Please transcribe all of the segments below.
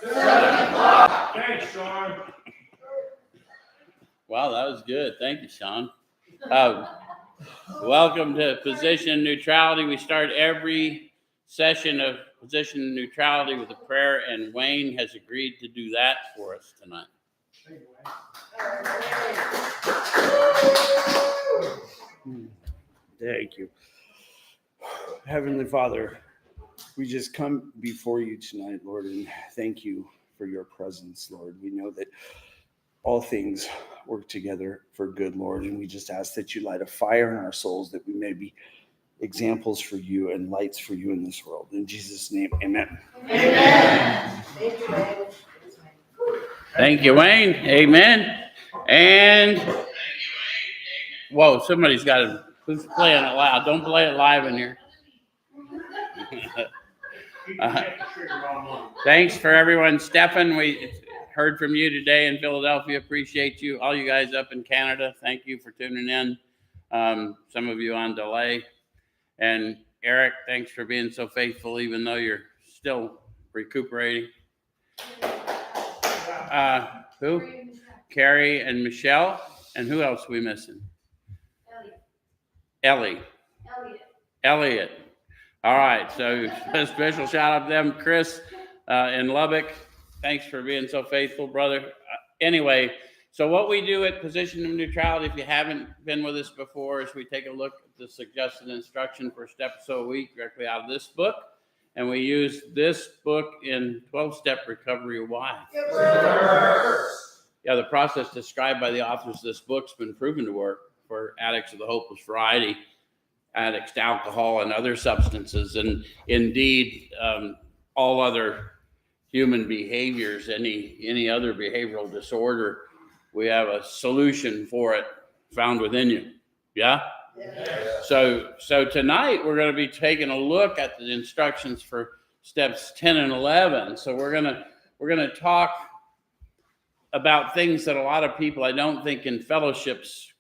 7 o'clock. Thanks, Sean. Wow, that was good. Thank you, Sean. Welcome to Position Neutrality. We start every session of Position Neutrality with a prayer, and Wayne has agreed to do that for us tonight. Thank you. Heavenly Father, we just come before you tonight, Lord, and thank you for your presence, Lord. We know that all things work together for good, Lord, and we just ask that you light a fire in our souls, that we may be examples for you and lights for you in this world. In Jesus' name, amen. Amen. Thank you, Wayne. Amen. And, whoa, somebody's got to, who's playing it loud? Don't play it live in here. Thanks for everyone. Stefan, we heard from you today in Philadelphia. Appreciate you. All you guys up in Canada, thank you for tuning in. Some of you on delay. And Eric, thanks for being so faithful, even though you're still recuperating. Who? Carrie and Michelle. And who else are we missing? Elliot. All right, so a special shout out to them. Chris in Lubbock, thanks for being so faithful, brother. Anyway, so what we do at Position of Neutrality, if you haven't been with us before, is we take a look at the suggested instruction for a step or so a week directly out of this book. And we use this book in 12-step recovery. Why? Yeah, the process described by the authors of this book's been proven to work for addicts of the hopeless variety, addicts to alcohol and other substances, and indeed all other human behaviors, any other behavioral disorder. We have a solution for it found within you. Yeah? So tonight we're going to be taking a look at the instructions for steps 10 and 11. So we're going to talk about things that a lot of people, I don't think, in fellowships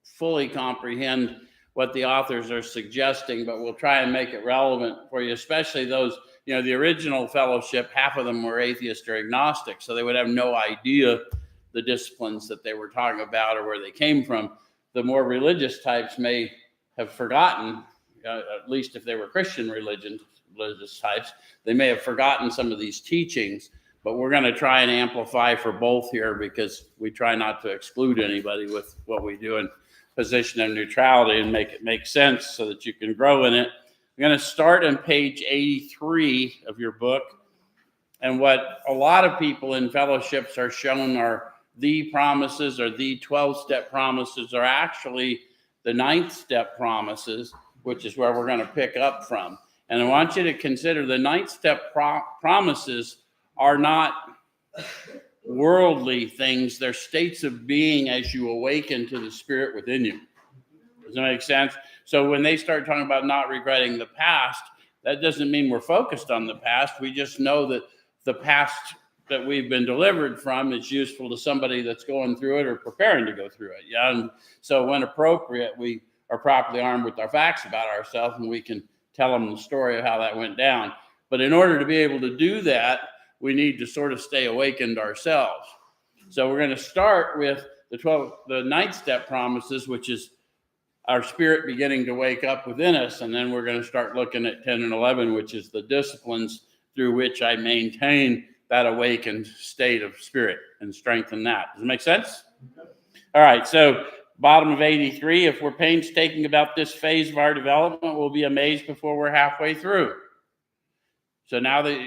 fully comprehend what the authors are suggesting, but we'll try and make it relevant for you, especially those, the original fellowship, half of them were atheist or agnostic, so they would have no idea the disciplines that they were talking about or where they came from. The more religious types may have forgotten, at least if they were Christian religious types, they may have forgotten some of these teachings, but we're going to try and amplify for both here because we try not to exclude anybody with what we do in Position of Neutrality and make it make sense so that you can grow in it. I'm going to start on page 83 of your book. And what a lot of people in fellowships are shown are the promises, or the 12-step promises, are actually the 9th-step promises, which is where we're going to pick up from. And I want you to consider the 9th-step promises are not worldly things. They're states of being as you awaken to the spirit within you. Does that make sense? So when they start talking about not regretting the past, that doesn't mean we're focused on the past. We just know that the past that we've been delivered from is useful to somebody that's going through it or preparing to go through it. Yeah. And so when appropriate, we are properly armed with our facts about ourselves, and we can tell them the story of how that went down. But in order to be able to do that, we need to sort of stay awakened ourselves. So we're going to start with the 9th-step promises, which is our spirit beginning to wake up within us. And then we're going to start looking at 10 and 11, which is the disciplines through which I maintain that awakened state of spirit and strengthen that. Does it make sense? All right. So bottom of 83, if we're painstaking about this phase of our development, we'll be amazed before we're halfway through. So now that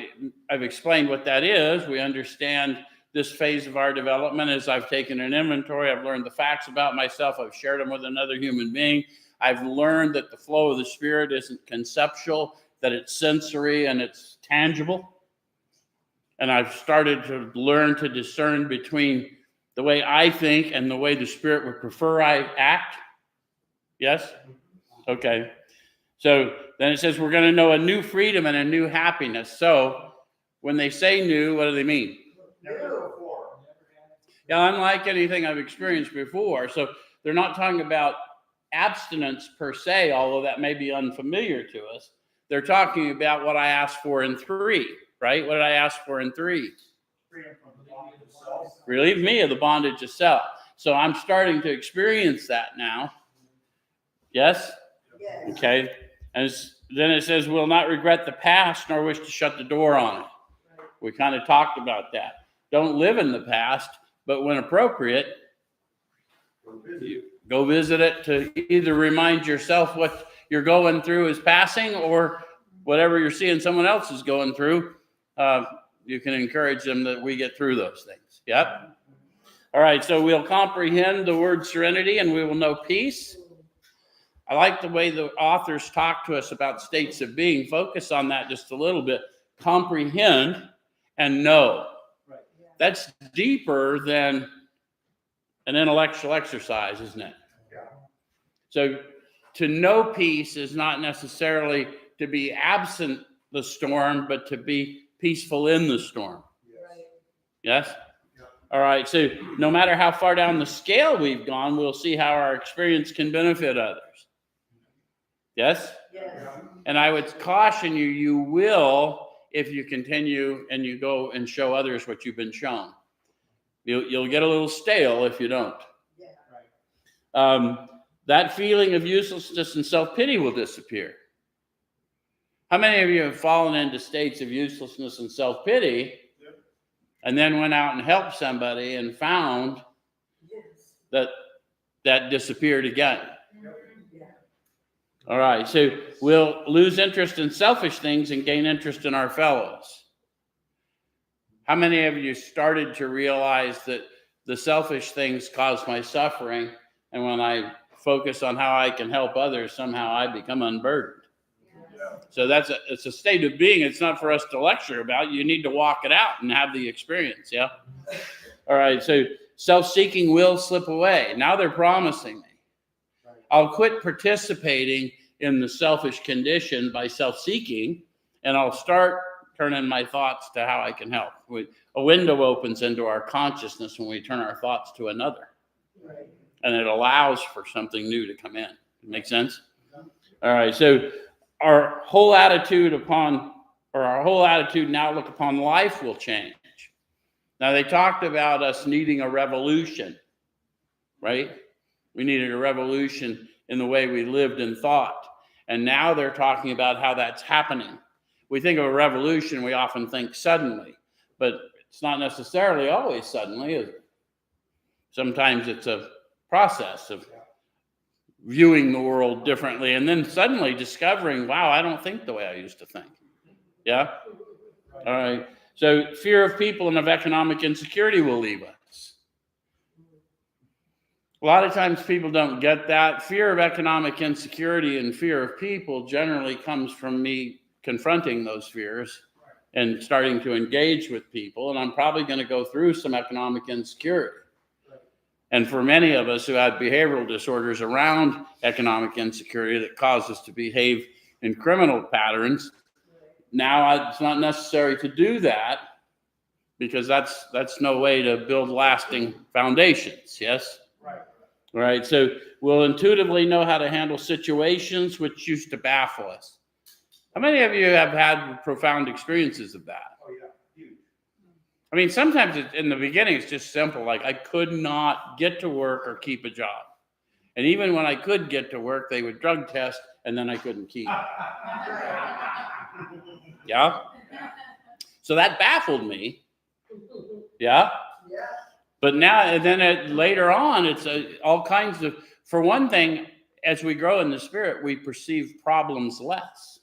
I've explained what that is, we understand this phase of our development. As I've taken an inventory, I've learned the facts about myself, I've shared them with another human being. I've learned that the flow of the spirit isn't conceptual, that it's sensory and it's tangible. And I've started to learn to discern between the way I think and the way the spirit would prefer I act. Yes? Okay. So then it says we're going to know a new freedom and a new happiness. So when they say new, what do they mean? Never before. Yeah, unlike anything I've experienced before. So they're not talking about abstinence per se, although that may be unfamiliar to us. They're talking about what I asked for in 3. right? What did I ask for in 3? Freedom from the bondage of self. Relieve me of the bondage of self. So I'm starting to experience that now. Yes? Yes. Okay. And then it says, we'll not regret the past nor wish to shut the door on it. We kind of talked about that. Don't live in the past, but when appropriate, you go visit it to either remind yourself what you're going through is passing, or whatever you're seeing someone else is going through. You can encourage them that we get through those things. Yep. All right. So we'll comprehend the word serenity and we will know peace. I like the way the authors talk to us about states of being. Focus on that just a little bit. Comprehend and know. Right. That's deeper than an intellectual exercise, isn't it? Yeah. So to know peace is not necessarily to be absent the storm, but to be peaceful in the storm. Right. Yes? Yeah. All right. So no matter how far down the scale we've gone, we'll see how our experience can benefit others. Yes? Yes. And I would caution you, you will, if you continue and you go and show others what you've been shown. You'll get a little stale if you don't. Yeah. Right. That feeling of uselessness and self-pity will disappear. How many of you have fallen into states of uselessness and self-pity and then went out and helped somebody and found Yes. that disappeared again? Yeah. All right, so we'll lose interest in selfish things and gain interest in our fellows. How many of you started to realize that the selfish things cause my suffering, and when I focus on how I can help others, somehow I become unburdened? Yeah. So it's a state of being. It's not for us to lecture about. You need to walk it out and have the experience, yeah? All right, so self-seeking will slip away. Now they're promising me. I'll quit participating in the selfish condition by self-seeking, and I'll start turning my thoughts to how I can help. A window opens into our consciousness when we turn our thoughts to another, Right. and it allows for something new to come in. Make sense? All right, so our whole attitude and outlook upon life will change. Now, they talked about us needing a revolution, right? We needed a revolution in the way we lived and thought. And now they're talking about how that's happening. We think of a revolution, we often think suddenly, but it's not necessarily always suddenly, is it? Sometimes it's a process of viewing the world differently and then suddenly discovering, wow, I don't think the way I used to think. Yeah? All right. So fear of people and of economic insecurity will leave us. A lot of times people don't get that. Fear of economic insecurity and fear of people generally comes from me confronting those fears and starting to engage with people. And I'm probably going to go through some economic insecurity. And for many of us who have behavioral disorders around economic insecurity that cause us to behave in criminal patterns, now it's not necessary to do that because that's no way to build lasting foundations. Yes? Right. Right. So we'll intuitively know how to handle situations which used to baffle us. How many of you have had profound experiences of that? Oh, yeah. Huge. I mean, sometimes in the beginning, it's just simple. Like I could not get to work or keep a job. And even when I could get to work, they would drug test and then I couldn't keep. Yeah. So that baffled me. Yeah. Yeah. But now, and then later on, it's all kinds of, for one thing, as we grow in the spirit, we perceive problems less.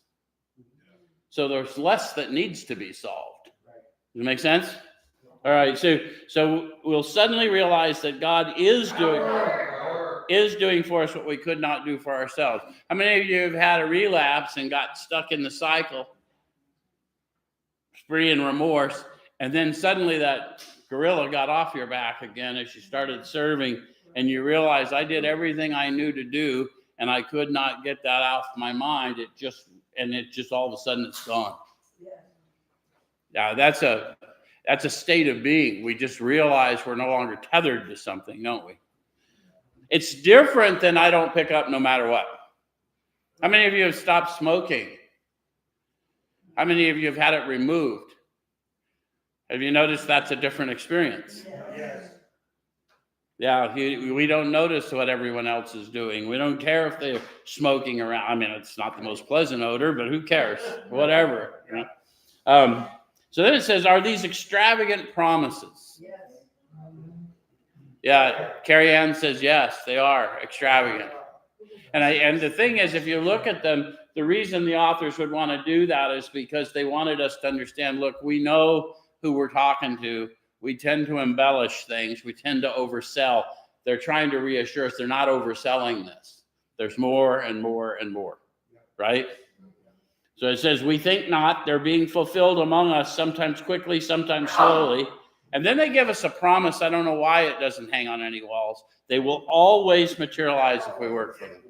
So there's less that needs to be solved. Does it make sense? All right. So we'll suddenly realize that God is doing for us what we could not do for ourselves. How many of you have had a relapse and got stuck in the cycle, spree and remorse, and then suddenly that gorilla got off your back again as you started serving, and you realize I did everything I knew to do, and I could not get that out of my mind. It just all of a sudden it's gone. Yeah, that's a state of being. We just realize we're no longer tethered to something, don't we? It's different than I don't pick up no matter what. How many of you have stopped smoking? How many of you have had it removed? Have you noticed that's a different experience? Yes. Yeah, we don't notice what everyone else is doing. We don't care if they're smoking around. I mean, it's not the most pleasant odor, but who cares? Whatever. You know? So then it says, are these extravagant promises? Yes. Yeah, Carrie Ann says, yes, they are extravagant. And the thing is, if you look at them, the reason the authors would want to do that is because they wanted us to understand, look, we know who we're talking to. We tend to embellish things. We tend to oversell. They're trying to reassure us they're not overselling this. There's more and more and more, right? So it says, we think not. They're being fulfilled among us, sometimes quickly, sometimes slowly. And then they give us a promise. I don't know why it doesn't hang on any walls. They will always materialize if we work for them.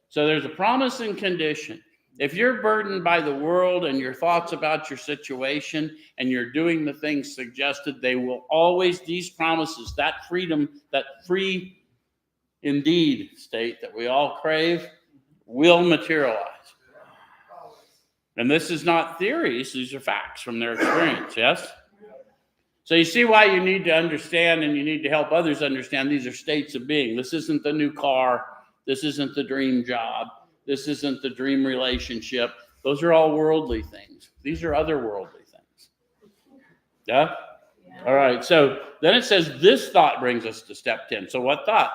So there's a promise and condition. If you're burdened by the world and your thoughts about your situation and you're doing the things suggested, they will always, these promises, that freedom, that free indeed state that we all crave will materialize. And this is not theories, these are facts from their experience, yes? So you see why you need to understand and you need to help others understand these are states of being. This isn't the new car. This isn't the dream job. This isn't the dream relationship. Those are all worldly things. These are otherworldly things. Yeah? All right. So then it says this thought brings us to step 10. So what thought?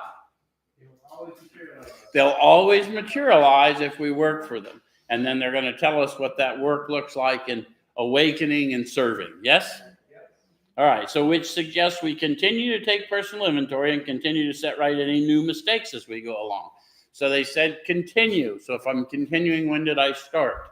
They'll always materialize if we work for them. And then they're going to tell us what that work looks like in awakening and serving. Yes? All right. So which suggests we continue to take personal inventory and continue to set right any new mistakes as we go along. So they said continue. So if I'm continuing, when did I start?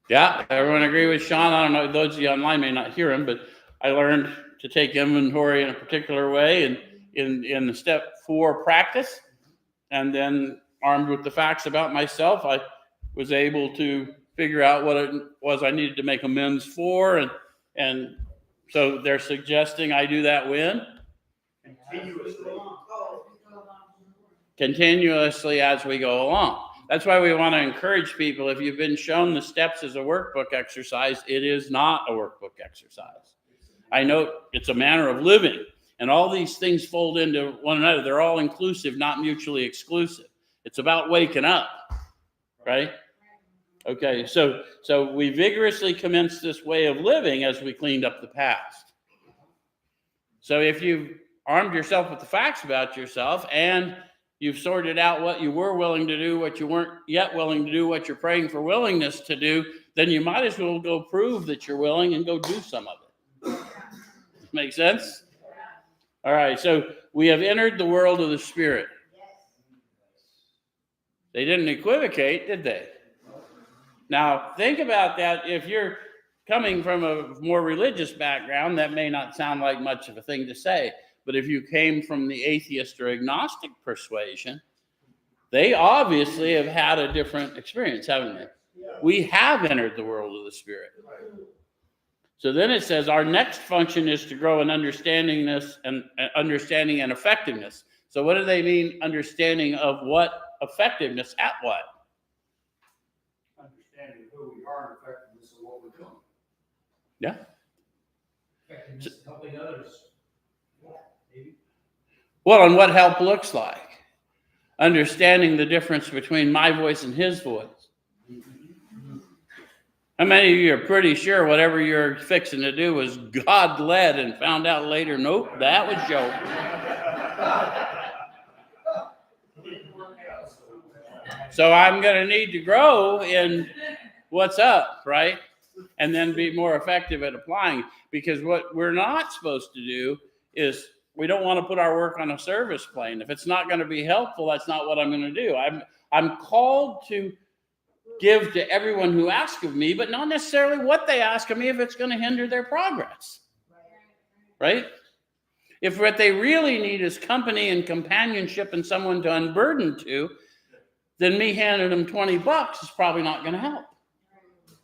Yeah, everyone agree with Sean? I don't know, those of you online may not hear him, but I learned to take inventory in a particular way and in the step 4 practice. And then armed with the facts about myself, I was able to figure out what it was I needed to make amends for. And so they're suggesting I do that when? Continuously as we go along. That's why we want to encourage people. If you've been shown the steps as a workbook exercise, it is not a workbook exercise. I know it's a manner of living, and all these things fold into one another. They're all inclusive, not mutually exclusive. It's about waking up, right? Okay, so we vigorously commenced this way of living as we cleaned up the past. So if you've armed yourself with the facts about yourself and you've sorted out what you were willing to do, what you weren't yet willing to do, what you're praying for willingness to do, then you might as well go prove that you're willing and go do some of it. Make sense? All right, so we have entered the world of the Spirit. They didn't equivocate, did they? Now, think about that. If you're coming from a more religious background, that may not sound like much of a thing to say. But if you came from the atheist or agnostic persuasion, they obviously have had a different experience, haven't they? We have entered the world of the Spirit. So then it says our next function is to grow in understanding and effectiveness. So what do they mean, understanding of what? Effectiveness at what? Understanding who we are and effectiveness of what we're doing. Yeah. Effectiveness of helping others. Maybe. Well, and what help looks like. Understanding the difference between my voice and his voice. How many of you are pretty sure whatever you're fixing to do was God-led and found out later, nope, that was Joe. So I'm going to need to grow in what's up, right? And then be more effective at applying. Because what we're not supposed to do is we don't want to put our work on a service plane. If it's not going to be helpful, that's not what I'm going to do. I'm called to give to everyone who asks of me, but not necessarily what they ask of me if it's going to hinder their progress. Right? If what they really need is company and companionship and someone to unburden to, then me handing them $20 is probably not going to help.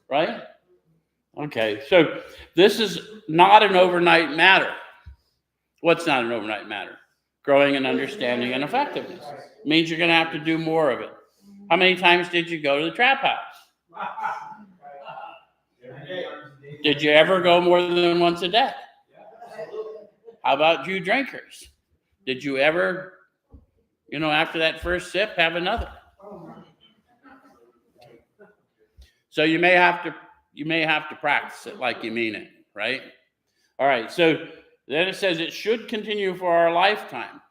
Right? Okay, so this is not an overnight matter. What's not an overnight matter? Growing in understanding and effectiveness. It means you're going to have to do more of it. How many times did you go to the trap house? Every day. Did you ever go more than once a day? Yeah, absolutely. How about you drinkers? Did you ever, after that first sip, have another? So you may have to practice it like you mean it, right? All right, so then it says it should continue for our lifetime.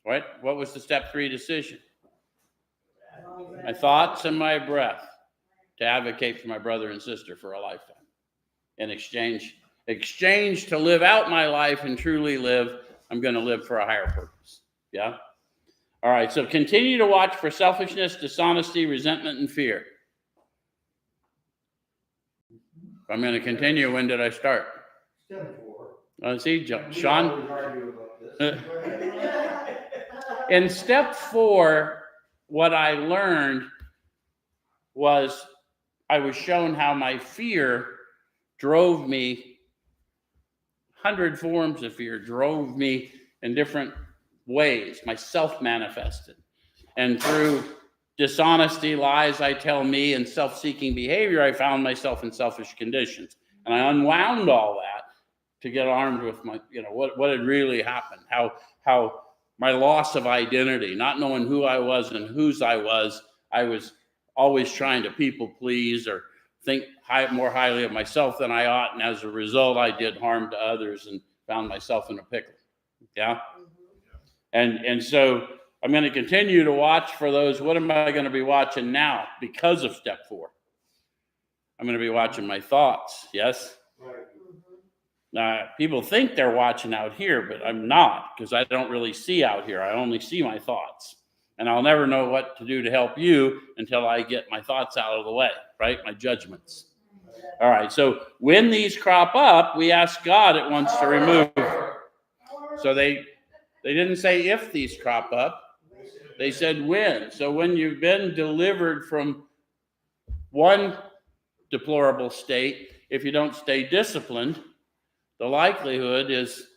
Right? What was the step 3 decision? My thoughts and my breath to advocate for my brother and sister for a lifetime. In exchange to live out my life and truly live, I'm going to live for a higher purpose. Yeah? All right, so continue to watch for selfishness, dishonesty, resentment, and fear. If I'm going to continue, when did I start? Step 4. See, We Sean. always argue about this. In step 4, what I learned was I was shown how my fear drove me, 100 forms of fear drove me in different ways. Myself manifested. And through dishonesty, lies I tell me, and self-seeking behavior, I found myself in selfish conditions. And I unwound all that to get armed with my, what had really happened, how my loss of identity, not knowing who I was and whose I was always trying to people please or think more highly of myself than I ought. And as a result, I did harm to others and found myself in a pickle. Yeah. And so I'm going to continue to watch for those. What am I going to be watching now because of step 4? I'm going to be watching my thoughts. Yes. Right. Now, people think they're watching out here, but I'm not, because I don't really see out here. I only see my thoughts. And I'll never know what to do to help you until I get my thoughts out of the way, right? My judgments. All right, so when these crop up, we ask God at once to remove. So they didn't say if these crop up. They said when. So when you've been delivered from one deplorable state, if you don't stay disciplined, the likelihood is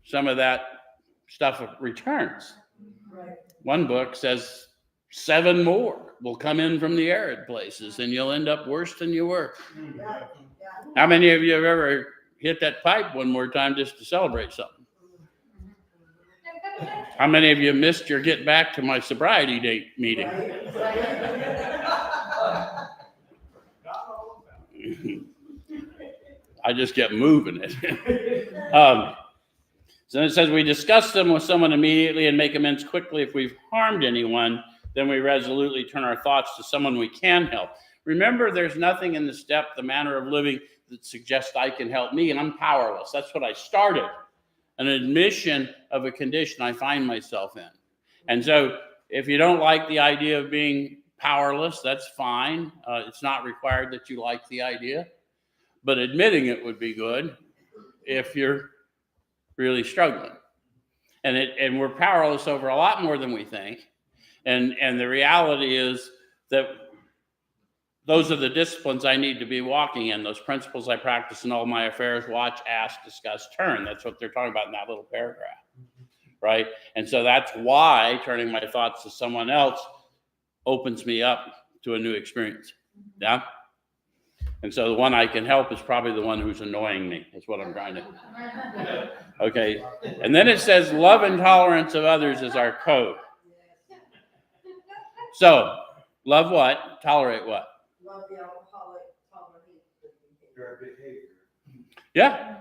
some of that stuff returns. Right. One book says 7 more will come in from the arid places, and you'll end up worse than you were. Yeah. How many of you have ever hit that pipe one more time just to celebrate something? How many of you missed your get back to my sobriety date meeting? I just kept moving it. So it says we discuss them with someone immediately and make amends quickly. If we've harmed anyone, then we resolutely turn our thoughts to someone we can help. Remember, there's nothing in the step, the manner of living, that suggests I can help me, and I'm powerless. That's what I started. An admission of a condition I find myself in. And so if you don't like the idea of being powerless, that's fine. It's not required that you like the idea. But admitting it would be good if you're really struggling. And we're powerless over a lot more than we think. And the reality is that those are the disciplines I need to be walking in, those principles I practice in all my affairs: watch, ask, discuss, turn. That's what they're talking about in that little paragraph, right? And so that's why turning my thoughts to someone else opens me up to a new experience. Yeah? And so the one I can help is probably the one who's annoying me. That's what I'm trying to. Okay. And then it says love and tolerance of others is our code. So love what? Tolerate what? Love the alcoholic, tolerate Their behavior. Yeah.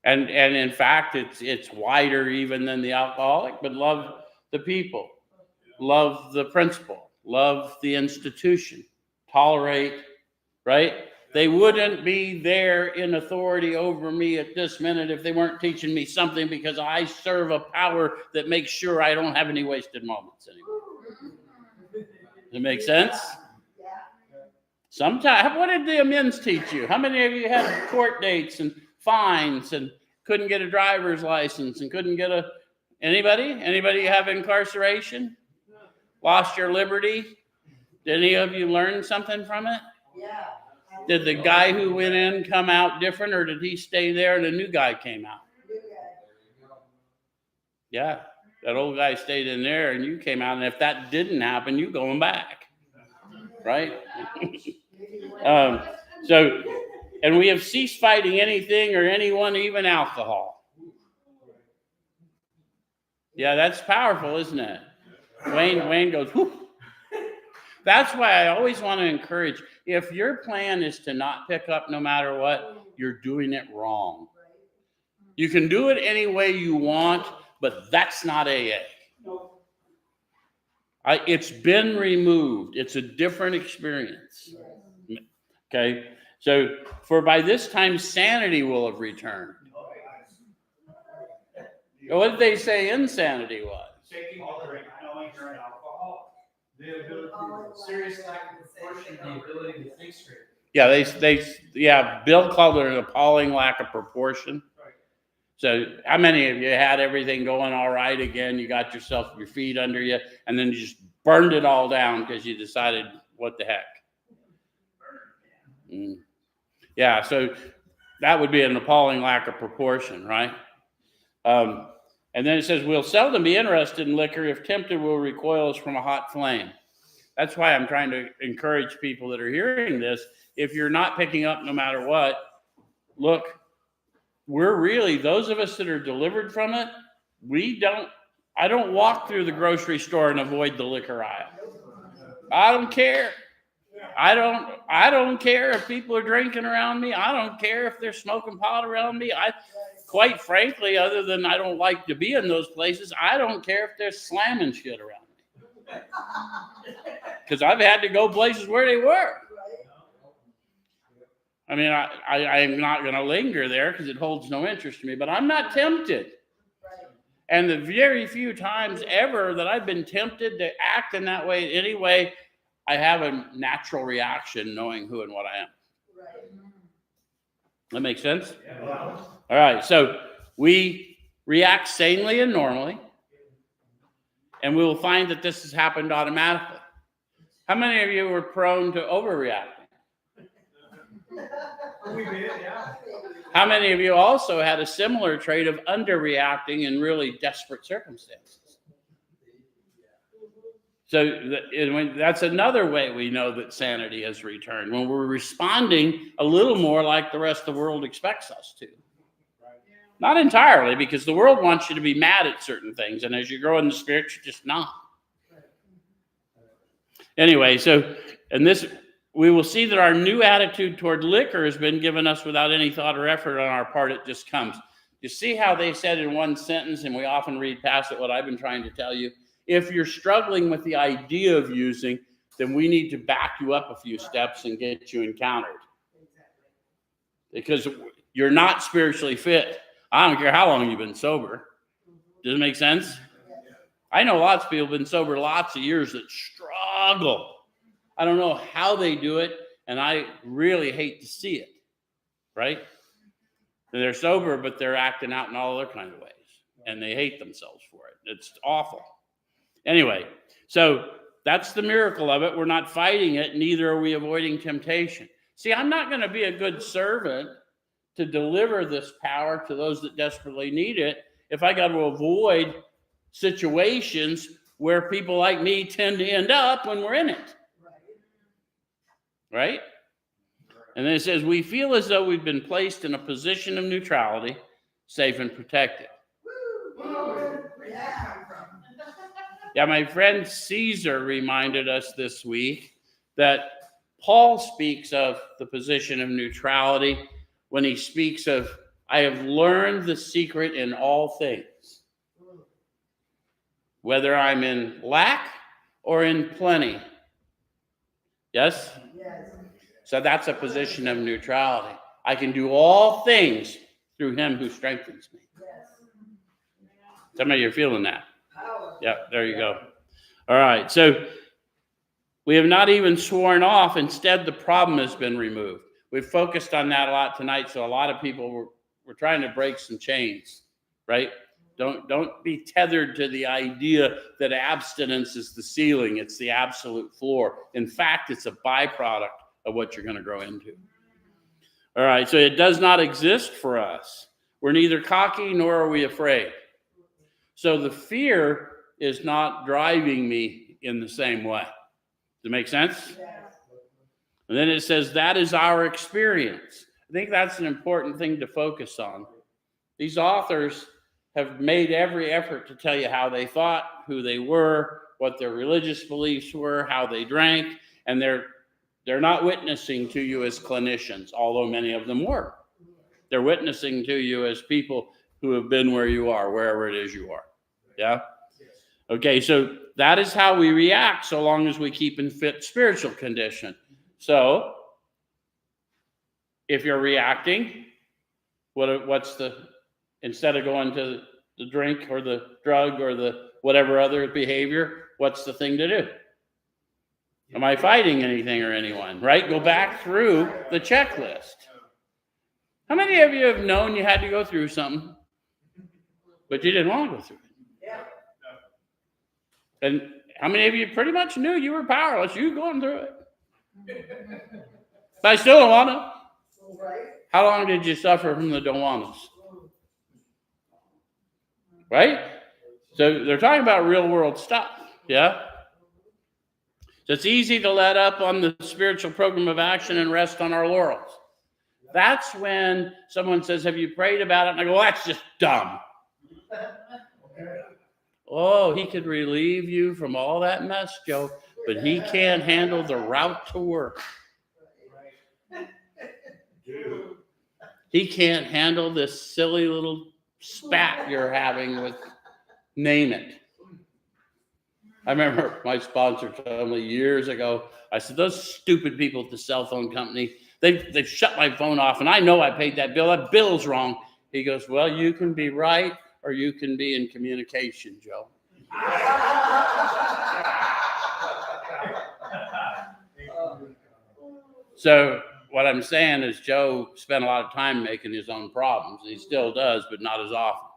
And in fact, it's wider even than the alcoholic, but love the people, love the principle, love the institution, tolerate, right? They wouldn't be there in authority over me at this minute if they weren't teaching me something, because I serve a power that makes sure I don't have any wasted moments anymore. Does it make sense? Yeah. Sometimes, what did the amends teach you? How many of you had court dates and fines and couldn't get a driver's license and couldn't get anybody have incarceration? Lost your liberty? Did any of you learn something from it? Yeah. Did the guy who went in come out different, or did he stay there and a new guy came out? Yeah, that old guy stayed in there and you came out. And if that didn't happen, you going back, right? So, and we have ceased fighting anything or anyone, even alcohol. Yeah, that's powerful, isn't it? Wayne goes, whew. That's why I always want to encourage, if your plan is to not pick up no matter what, you're doing it wrong. You can do it any way you want, but that's not AA. It's been removed. It's a different experience. Okay? So, for by this time, sanity will have returned. What did they say insanity was? Taking a drink, knowing you're an alcoholic. The ability, serious lack of proportion, the ability to think straight. Yeah, Bill called it an appalling lack of proportion. Right. So how many of you had everything going all right again? You got your feet under you, and then you just burned it all down because you decided, what the heck? Yeah, so that would be an appalling lack of proportion, right? And then it says, we'll seldom be interested in liquor. If tempted, will recoil us from a hot flame. That's why I'm trying to encourage people that are hearing this. If you're not picking up no matter what, look, we're really, those of us that are delivered from it, I don't walk through the grocery store and avoid the liquor aisle. I don't care. I don't care if people are drinking around me. I don't care if they're smoking pot around me. Quite frankly, other than I don't like to be in those places, I don't care if they're slamming shit around me. Because I've had to go places where they were. I mean, I'm not going to linger there because it holds no interest to me, but I'm not tempted. And the very few times ever that I've been tempted to act in that way anyway, I have a natural reaction knowing who and what I am. That makes sense? Yeah. All right, so we react sanely and normally, and we will find that this has happened automatically. How many of you were prone to overreacting? We did, yeah. How many of you also had a similar trait of underreacting in really desperate circumstances? So that's another way we know that sanity has returned, when we're responding a little more like the rest of the world expects us to. Not entirely, because the world wants you to be mad at certain things, and as you grow in the Spirit, you're just not. Anyway, so, and this, we will see that our new attitude toward liquor has been given us without any thought or effort on our part. It just comes. You see how they said in one sentence, and we often read past it, what I've been trying to tell you? If you're struggling with the idea of using, then we need to back you up a few steps and get you encountered. Because you're not spiritually fit. I don't care how long you've been sober. Does it make sense? I know lots of people have been sober lots of years that struggle. I don't know how they do it, and I really hate to see it, right? And they're sober, but they're acting out in all other kind of ways, and they hate themselves for it. It's awful. Anyway, so that's the miracle of it. We're not fighting it, neither are we avoiding temptation. See, I'm not going to be a good servant to deliver this power to those that desperately need it if I got to avoid situations where people like me tend to end up when we're in it. Right? And then it says, we feel as though we've been placed in a position of neutrality, safe and protected. Yeah, my friend Caesar reminded us this week that Paul speaks of the position of neutrality when he speaks of, I have learned the secret in all things, whether I'm in lack or in plenty. Yes? Yes. So that's a position of neutrality. I can do all things through him who strengthens me. Yes. Some of you are feeling that. Power. Yeah, there you go. All right, so we have not even sworn off. Instead, the problem has been removed. We've focused on that a lot tonight, so a lot of people we're trying to break some chains, right? Don't be tethered to the idea that abstinence is the ceiling. It's the absolute floor. In fact, it's a byproduct of what you're going to grow into. All right, so it does not exist for us. We're neither cocky nor are we afraid. So the fear is not driving me in the same way. Does it make sense? Yes. And then it says, that is our experience. I think that's an important thing to focus on. These authors have made every effort to tell you how they thought, who they were, what their religious beliefs were, how they drank, and they're not witnessing to you as clinicians, although many of them were. They're witnessing to you as people who have been where you are, wherever it is you are. Yeah? Okay, so that is how we react so long as we keep in fit spiritual condition. So, if you're reacting, instead of going to the drink or the drug or the whatever other behavior, what's the thing to do? Am I fighting anything or anyone, right? Go back through the checklist. How many of you have known you had to go through something, but you didn't want to go through it? Yeah. And how many of you pretty much knew you were powerless? You were going through it. But I still don't want to. Right. How long did you suffer from the don't want us? Right? So they're talking about real world stuff. Yeah? So it's easy to let up on the spiritual program of action and rest on our laurels. That's when someone says, have you prayed about it? And I go, well, that's just dumb. Oh, he could relieve you from all that mess, Joe, but he can't handle the route to work. He can't handle this silly little spat you're having with name it. I remember my sponsor told me years ago, I said, those stupid people at the cell phone company, they shut my phone off, and I know I paid that bill. That bill's wrong. He goes, well, you can be right, or you can be in communication, Joe. So what I'm saying is Joe spent a lot of time making his own problems. He still does, but not as often.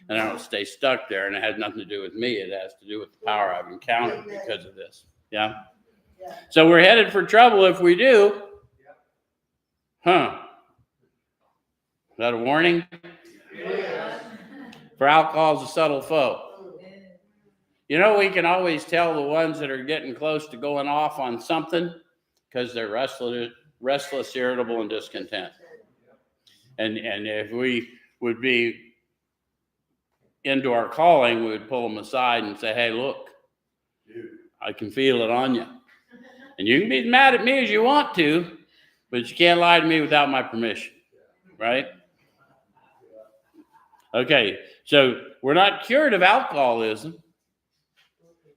And I don't stay stuck there, and it has nothing to do with me. It has to do with the power I've encountered because of this. Yeah? So we're headed for trouble if we do. Huh. Is that a warning? For alcohol is a subtle foe. You know, we can always tell the ones that are getting close to going off on something because they're restless, irritable, and discontent. And if we would be into our calling, we would pull them aside and say, hey, look, I can feel it on you. And you can be as mad at me as you want to, but you can't lie to me without my permission, right? Okay, so we're not cured of alcoholism.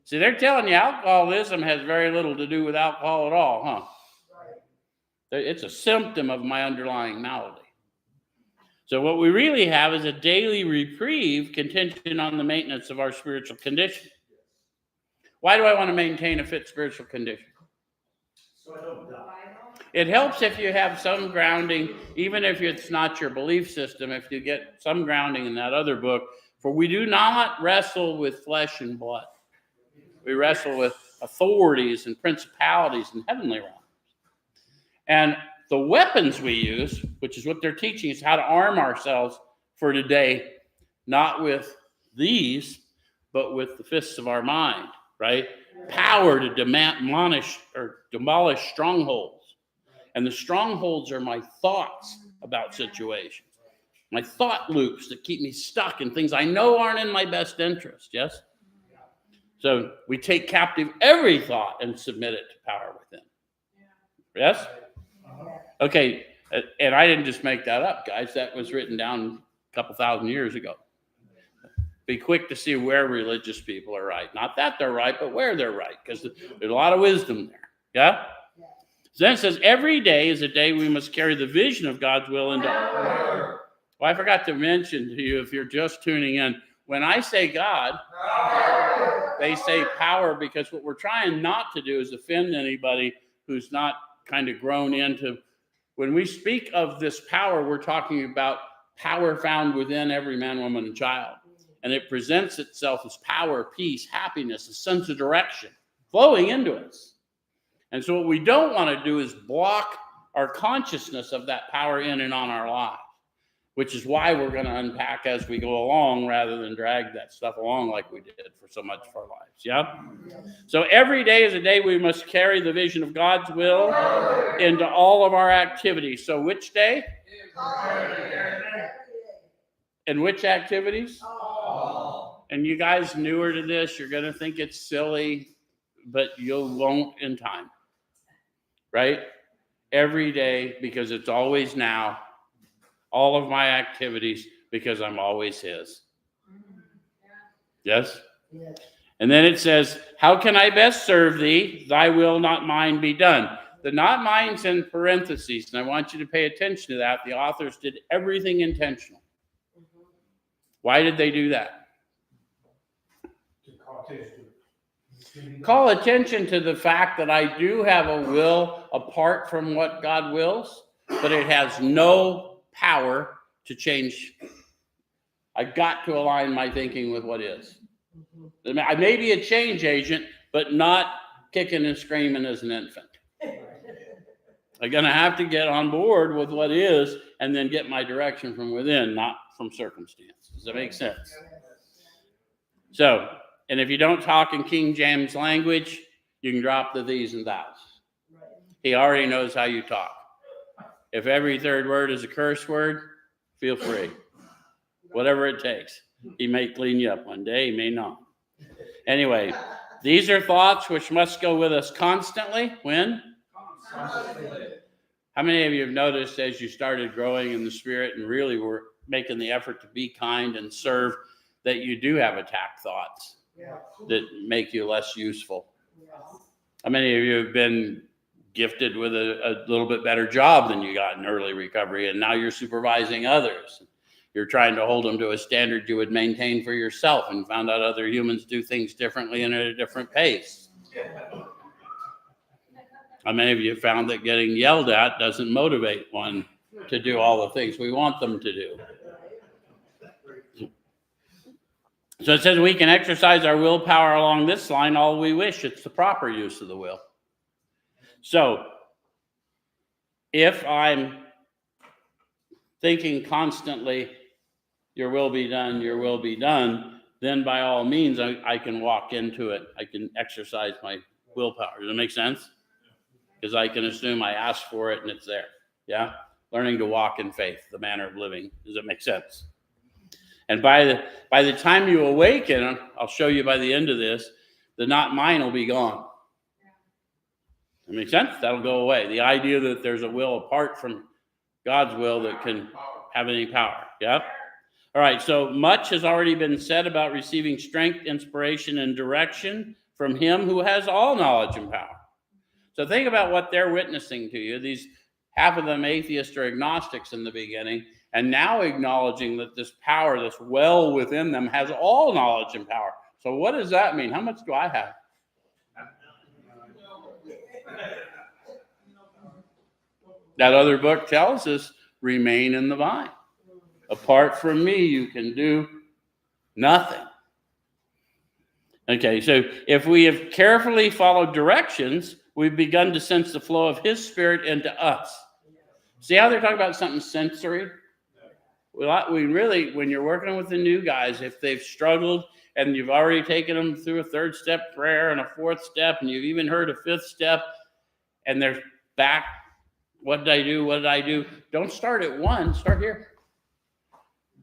See, they're telling you alcoholism has very little to do with alcohol at all, huh? It's a symptom of my underlying malady. So what we really have is a daily reprieve contingent on the maintenance of our spiritual condition. Why do I want to maintain a fit spiritual condition? So I don't die. It helps if you have some grounding, even if it's not your belief system, if you get some grounding in that other book. For we do not wrestle with flesh and blood. We wrestle with authorities and principalities and heavenly realms. And the weapons we use, which is what they're teaching, is how to arm ourselves for today, not with these, but with the fists of our mind, right? Power to demolish strongholds. And the strongholds are my thoughts about situations, my thought loops that keep me stuck in things I know aren't in my best interest, yes? So we take captive every thought and submit it to power within. Yes? Okay, and I didn't just make that up, guys. That was written down a couple thousand years ago. Be quick to see where religious people are right. Not that they're right, but where they're right, because there's a lot of wisdom there. Yeah? So then it says, every day is a day we must carry the vision of God's will into our. Well, I forgot to mention to you, if you're just tuning in, when I say God, they say power, because what we're trying not to do is offend anybody who's not kind of grown into. When we speak of this power, we're talking about power found within every man, woman, and child. And it presents itself as power, peace, happiness, a sense of direction flowing into us. And so what we don't want to do is block our consciousness of that power in and on our lives. which is why we're going to unpack as we go along rather than drag that stuff along like we did for so much of our lives. Yeah? So every day is a day we must carry the vision of God's will into all of our activities. So which day? And which activities? And you guys newer to this, you're going to think it's silly, but you won't in time. Right? Every day, because it's always now. All of my activities, because I'm always his. Yes? Yes. And then it says, how can I best serve thee? Thy will, not mine, be done. The not mine's in parentheses, and I want you to pay attention to that. The authors did everything intentional. Why did they do that? Call attention to the fact that I do have a will apart from what God wills, but it has no power to change. I got to align my thinking with what is. I may be a change agent, but not kicking and screaming as an infant. I'm going to have to get on board with what is and then get my direction from within, not from circumstance. Does that make sense? So, and if you don't talk in King James language, you can drop the these and thous. He already knows how you talk. If every third word is a curse word, feel free. Whatever it takes. He may clean you up one day, he may not. Anyway, these are thoughts which must go with us constantly. When? Constantly. How many of you have noticed as you started growing in the Spirit and really were making the effort to be kind and serve that you do have attack thoughts that make you less useful? How many of you have been gifted with a little bit better job than you got in early recovery, and now you're supervising others? You're trying to hold them to a standard you would maintain for yourself, and found out other humans do things differently and at a different pace. How many of you found that getting yelled at doesn't motivate one to do all the things we want them to do? So it says we can exercise our willpower along this line all we wish. It's the proper use of the will. So if I'm thinking constantly, your will be done, then by all means, I can walk into it. I can exercise my willpower. Does that make sense? Because I can assume I asked for it and it's there. Yeah? Learning to walk in faith, the manner of living. Does it make sense? And by the time you awaken, I'll show you by the end of this, the not mine will be gone. That makes sense? That'll go away. The idea that there's a will apart from God's will that can have any power. Yeah? All right, so much has already been said about receiving strength, inspiration, and direction from him who has all knowledge and power. So think about what they're witnessing to you. These, half of them atheists or agnostics in the beginning, and now acknowledging that this power, this well within them, has all knowledge and power. So what does that mean? How much do I have? That other book tells us, remain in the vine. Apart from me, you can do nothing. Okay, so if we have carefully followed directions, we've begun to sense the flow of his Spirit into us. See how they're talking about something sensory? We really, when you're working with the new guys, if they've struggled and you've already taken them through a 3rd step prayer and a 4th step, and you've even heard a 5th step, and they're back, what did I do? What did I do? Don't start at 1, start here.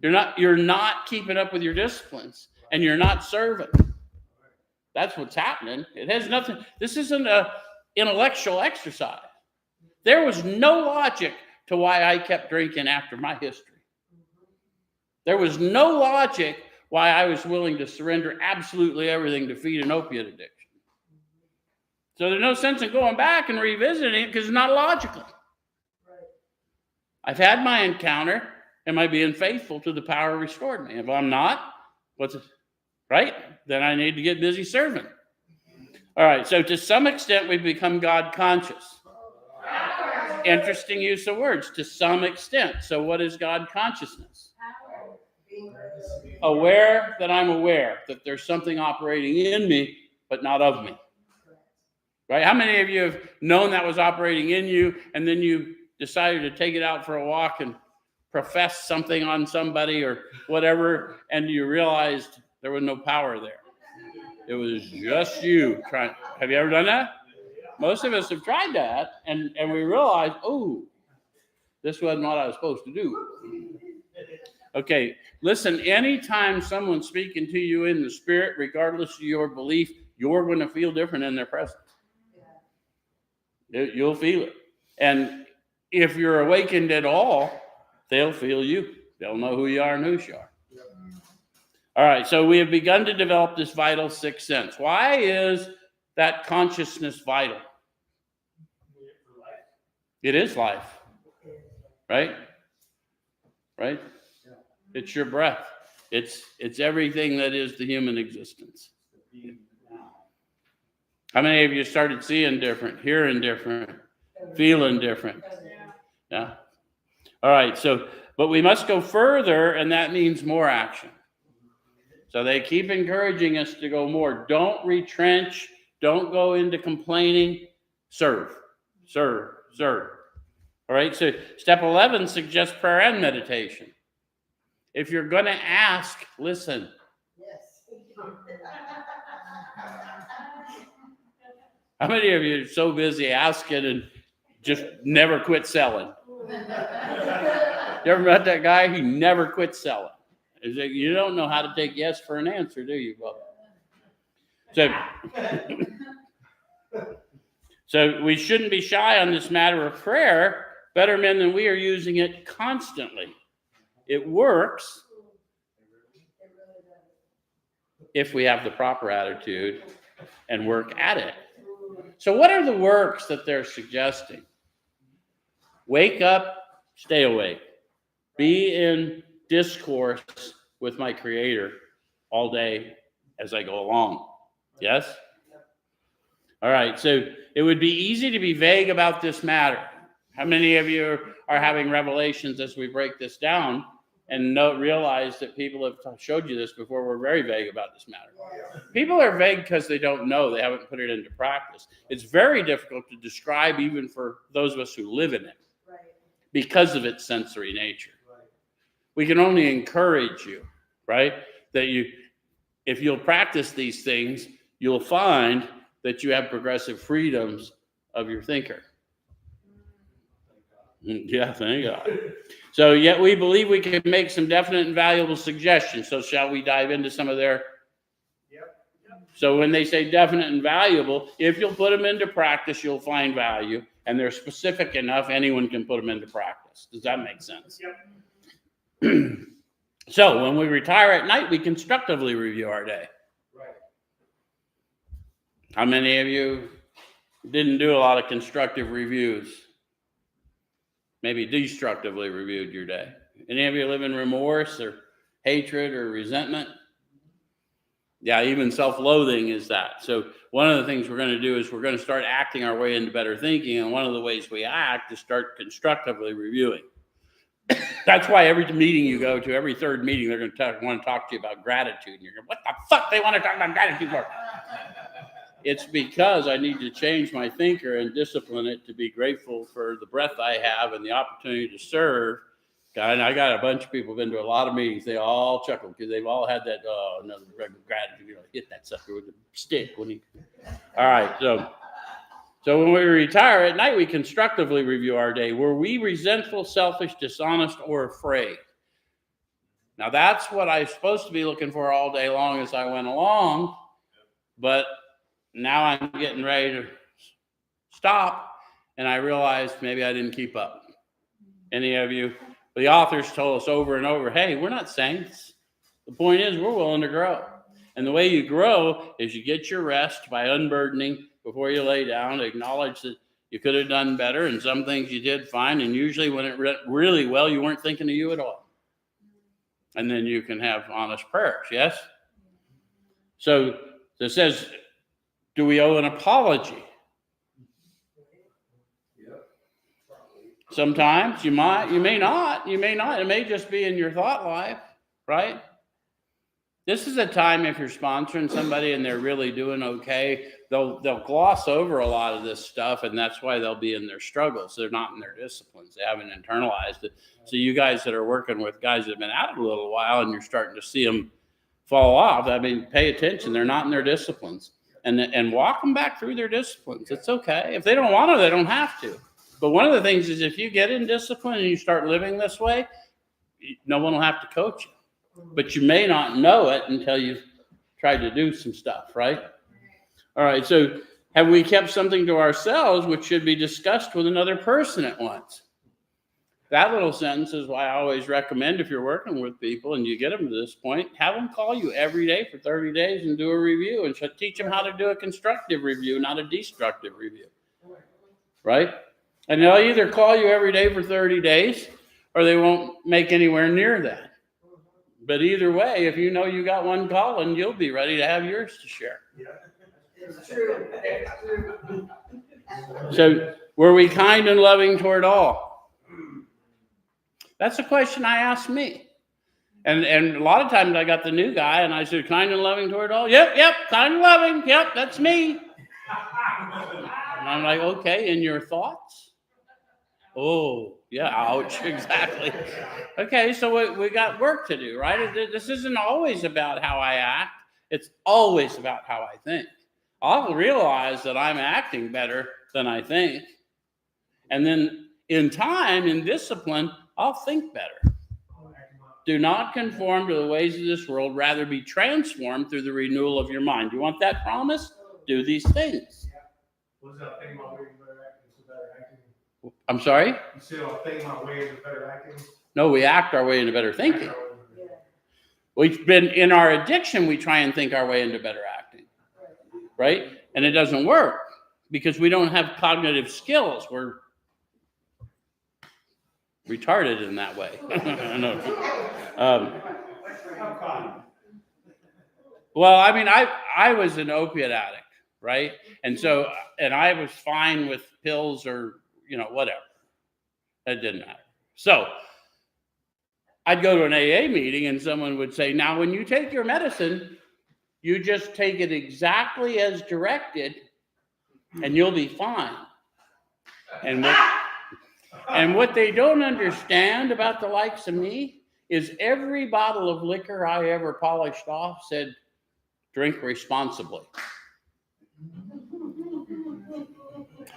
You're not keeping up with your disciplines, and you're not serving. That's what's happening. It has nothing. This isn't an intellectual exercise. There was no logic to why I kept drinking after my history. There was no logic why I was willing to surrender absolutely everything to feed an opiate addiction. So there's no sense in going back and revisiting it because it's not logical. I've had my encounter. Am I being faithful to the power restored me? If I'm not, what's it? Right? Then I need to get busy serving. All right, so to some extent, we've become God conscious. Interesting use of words, to some extent. So what is God consciousness? Aware that I'm aware that there's something operating in me, but not of me. Right? How many of you have known that was operating in you, and then you decided to take it out for a walk and professed something on somebody or whatever, and you realized there was no power there. It was just you trying. Have you ever done that? Most of us have tried that, and we realize, oh, this wasn't what I was supposed to do. Okay, listen, anytime someone's speaking to you in the spirit, regardless of your belief, you're going to feel different in their presence. You'll feel it. And if you're awakened at all, they'll feel you. They'll know who you are and whose you are. All right, so we have begun to develop this vital sixth sense. Why is that consciousness vital? It is life, right? Right? It's your breath. It's everything that is the human existence. How many of you started seeing different, hearing different, feeling different? Yeah. All right, so, but we must go further, and that means more action. So they keep encouraging us to go more. Don't retrench. Don't go into complaining. Serve, serve, serve. All right, so step 11 suggests prayer and meditation. If you're going to ask, listen. Yes. How many of you are so busy asking and just never quit selling? You ever met that guy? He never quit selling. It's like, you don't know how to take yes for an answer, do you, Bob? So we shouldn't be shy on this matter of prayer. Better men than we are using it constantly. It works if we have the proper attitude and work at it. So what are the works that they're suggesting? Wake up, stay awake. Be in discourse with my Creator all day as I go along. Yes? All right, so it would be easy to be vague about this matter. How many of you are having revelations as we break this down and realize that people have showed you this before? We're very vague about this matter. People are vague because they don't know. They haven't put it into practice. It's very difficult to describe even for those of us who live in it because of its sensory nature. We can only encourage you, right? That if you'll practice these things, you'll find that you have progressive freedoms of your thinker. Yeah, thank God. So yet we believe we can make some definite and valuable suggestions. So shall we dive into some of their? Yep. So when they say definite and valuable, if you'll put them into practice, you'll find value. And they're specific enough, anyone can put them into practice. Does that make sense? Yep. So when we retire at night, we constructively review our day. Right. How many of you didn't do a lot of constructive reviews? Maybe destructively reviewed your day. Any of you live in remorse or hatred or resentment? Yeah, even self-loathing is that. So one of the things we're going to do is we're going to start acting our way into better thinking. And one of the ways we act is start constructively reviewing. That's why every meeting you go to, every third meeting, they're going to want to talk to you about gratitude. And you're going, what the fuck they want to talk about gratitude for? It's because I need to change my thinker and discipline it to be grateful for the breath I have and the opportunity to serve. And I got a bunch of people been to a lot of meetings. They all chuckle because they've all had that, another gratitude. You know, hit that sucker with a stick. All right, so when we retire at night, we constructively review our day. Were we resentful, selfish, dishonest, or afraid? Now, that's what I was supposed to be looking for all day long as I went along. But now I'm getting ready to stop, and I realized maybe I didn't keep up. Any of you? The authors told us over and over, hey, we're not saints. The point is we're willing to grow. And the way you grow is you get your rest by unburdening before you lay down, acknowledge that you could have done better, and some things you did fine, and usually when it went really well, you weren't thinking of you at all. And then you can have honest prayers, yes? So it says, do we owe an apology? Sometimes you might, you may not. It may just be in your thought life, right? This is a time, if you're sponsoring somebody and they're really doing okay, they'll gloss over a lot of this stuff, and that's why they'll be in their struggles. They're not in their disciplines. They haven't internalized it. So you guys that are working with guys that have been at it a little while and you're starting to see them fall off, I mean, pay attention. They're not in their disciplines. And walk them back through their disciplines. It's okay. If they don't want to, they don't have to. But one of the things is if you get in discipline and you start living this way, no one will have to coach you. But you may not know it until you've tried to do some stuff, right? All right, so have we kept something to ourselves which should be discussed with another person at once? That little sentence is why I always recommend, if you're working with people and you get them to this point, have them call you every day for 30 days and do a review and teach them how to do a constructive review, not a destructive review, right? And they'll either call you every day for 30 days or they won't make anywhere near that. But either way, if you know you got one calling, you'll be ready to have yours to share. It's true. It's true. So, were we kind and loving toward all? That's a question I asked me. And a lot of times I got the new guy and I said, kind and loving toward all? Yep, kind and loving. Yep, that's me. And I'm like, okay, and your thoughts? Oh, yeah, ouch, exactly. Okay, so we got work to do, right? This isn't always about how I act. It's always about how I think. I'll realize that I'm acting better than I think. And then in time, in discipline, I'll think better. Do not conform to the ways of this world. Rather be transformed through the renewal of your mind. You want that promise? Do these things. What's that thing about way to better acting? It's better acting. I'm sorry? You said a thing about way to better acting. No, we act our way into better thinking. We've been in our addiction, we try and think our way into better acting, right? And it doesn't work because we don't have cognitive skills. We're retarded in that way. Well, I mean, I was an opiate addict, right? And I was fine with pills or, whatever. It didn't matter. So I'd go to an AA meeting and someone would say, now, when you take your medicine, you just take it exactly as directed and you'll be fine. And what they don't understand about the likes of me is every bottle of liquor I ever polished off said, drink responsibly.